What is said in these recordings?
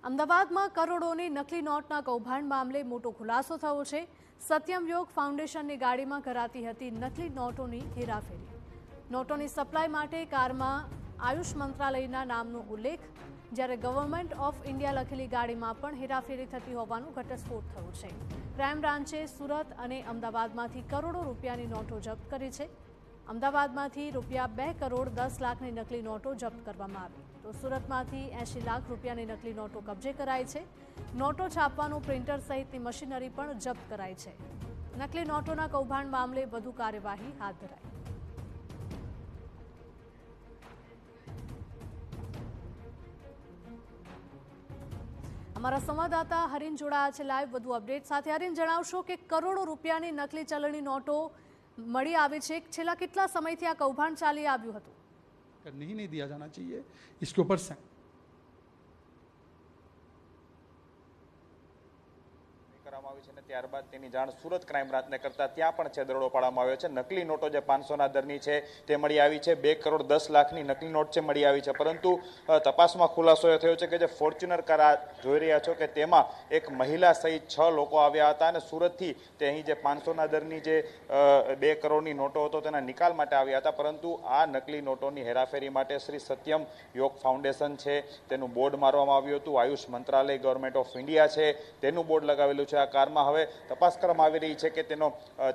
અમદાવાદમાં કરોડોની નકલી નોટના કૌભાંડ મામલે મોટો ખુલાસો થયો છે। સત્યમ યોગ ફાઉન્ડેશનની ગાડીમાં કરાતી હતી નકલી નોટોની હેરાફેરી। નોટોની સપ્લાય માટે કારમાં આયુષ મંત્રાલયના નામનો ઉલ્લેખ, જ્યારે ગવર્મેન્ટ ઓફ ઇન્ડિયા લખેલી ગાડીમાં પણ હેરાફેરી થતી હોવાનો ઘટસ્ફોટ થયો છે। ક્રાઇમ બ્રાન્ચે સુરત અને અમદાવાદમાંથી કરોડો રૂપિયાની નોટો જપ્ત કરી છે। અમદાવાદમાંથી ₹2 કરોડ 10 લાખની નકલી નોટો જપ્ત કરવામાં આવી, તો સુરતમાંથી 80 લાખ રૂપિયાની નકલી નોટો કબજે કરાઈ છે। નોટો છાપવાનું પ્રિન્ટર સહિતની મશીનરી પણ જપ્ત કરાઈ છે। નકલી નોટોના કૌભાંડ મામલે વધુ કાર્યવાહી હાથ ધરાઈ। અમારા સંવાદદાતા હરીન જોડાયા છે લાઈવ વધુ અપડેટ સાથે। હરીન, જણાવશો કે કરોડો રૂપિયાની નકલી ચલણી નોટો મળી આવી છે। છેલ્લા કેટલા સમયથી આ કૌભાંડ ચાલી આવ્યું હતું? नहीं दिया जाना चाहिए, इसके ऊपर ત્યારબાદ તેની જાણ સુરત ક્રાઇમ બ્રાન્ચને કરતા ત્યાં પણ છે દરોડો પાડવામાં આવ્યો છે। નકલી નોટો જે 500ના દરની છે તે મળી આવી છે। 2 કરોડ 10 લાખની નકલી નોટ છે મળી આવી છે, પરંતુ તપાસમાં ખુલાસો એ થયો છે કે જે ફોર્ચ્યુનર કાર જોઈ રહ્યા છો કે તેમાં એક મહિલા સહિત 6 લોકો આવ્યા હતા અને સુરતથી તે અહીં જે 500ના દરની જે 2 કરોડની નોટો હતો તેના નિકાલ માટે આવ્યા હતા। પરંતુ આ નકલી નોટોની હેરાફેરી માટે શ્રી સત્યમ યોગ ફાઉન્ડેશન છે તેનું બોર્ડ મારવામાં આવ્યું હતું। આયુષ મંત્રાલય, ગવર્મેન્ટ ઓફ ઇન્ડિયા છે તેનું બોર્ડ લગાવેલું છે આ કારમાં। હવે તપાસ કરવામાં આવી રહી છે કે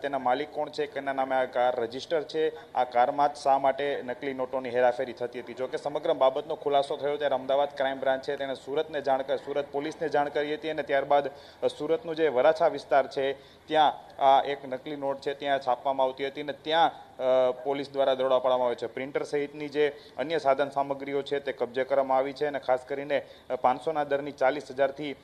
તેના માલિક કોણ છે, કેના નામે આ કાર રજીસ્ટર છે, આ કારમાં જ શા માટે નકલી નોટોની હેરાફેરી થતી હતી। જોકે સમગ્ર બાબતનો ખુલાસો થયો ત્યારે અમદાવાદ ક્રાઇમ બ્રાન્ચ છે તેણે સુરત પોલીસને જાણ કરી હતી અને ત્યારબાદ સુરતનું જે વરાછા વિસ્તાર છે ત્યાં આ એક નકલી નોટ છે ત્યાં છાપવામાં આવતી હતી અને ત્યાં પોલીસ દ્વારા દરોડા પાડવામાં આવે છે। પ્રિન્ટર સહિતની જે અન્ય સાધન સામગ્રીઓ છે તે કબજે કરવામાં આવી છે અને ખાસ કરીને 500ના દરની 40,000થી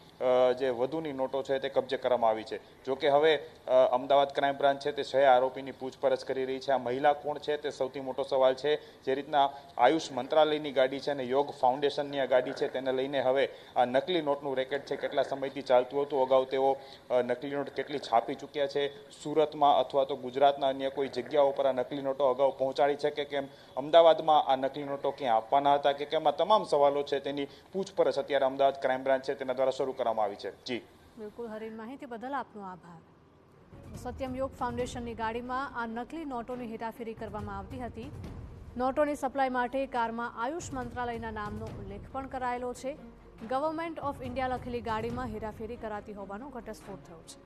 જે વધુની નોટો છે તે કબજે કરવામાં આવી છે। જોકે હવે અમદાવાદ ક્રાઇમ બ્રાન્ચ છે તે 6 આરોપીની પૂછપરછ કરી રહી છે। આ મહિલા કોણ છે તે સૌથી મોટો સવાલ છે। જે રીતના આયુષ મંત્રાલયની ગાડી છે અને યોગ ફાઉન્ડેશનની આ ગાડી છે તેને લઈને હવે આ નકલી નોટનું રેકેટ છે કેટલા સમયથી ચાલતું હતું, અગાઉ તેઓ નકલી નોટ કેટલી છાપી ચૂક્યા છે, સુરતમાં અથવા તો ગુજરાતના અન્ય કોઈ જગ્યાઓ પર આ નકલી નોટો અગાઉ પહોંચાડી છે કે કેમ, અમદાવાદમાં આ નકલી નોટો ક્યાં આપવાના હતા કે કેમ, આ તમામ સવાલો છે તેની પૂછપરછ અત્યારે અમદાવાદ ક્રાઇમ બ્રાન્ચ છે તેના દ્વારા શરૂ કરવામાં આવી છે। જી બિલકુલ હરીન, માહિતી બદલ આપનો આભાર। સત્યમ યોગ ફાઉન્ડેશનની ગાડીમાં આ નકલી નોટોની હેરાફેરી કરવામાં આવતી હતી। નોટોની સપ્લાય માટે કારમાં આયુષ મંત્રાલયના નામનો ઉલ્લેખ પણ કરાયેલો છે। ગવર્મેન્ટ ઓફ ઇન્ડિયા લખેલી ગાડીમાં હેરાફેરી કરાતી હોવાનો ઘટસ્ફોટ થયો છે।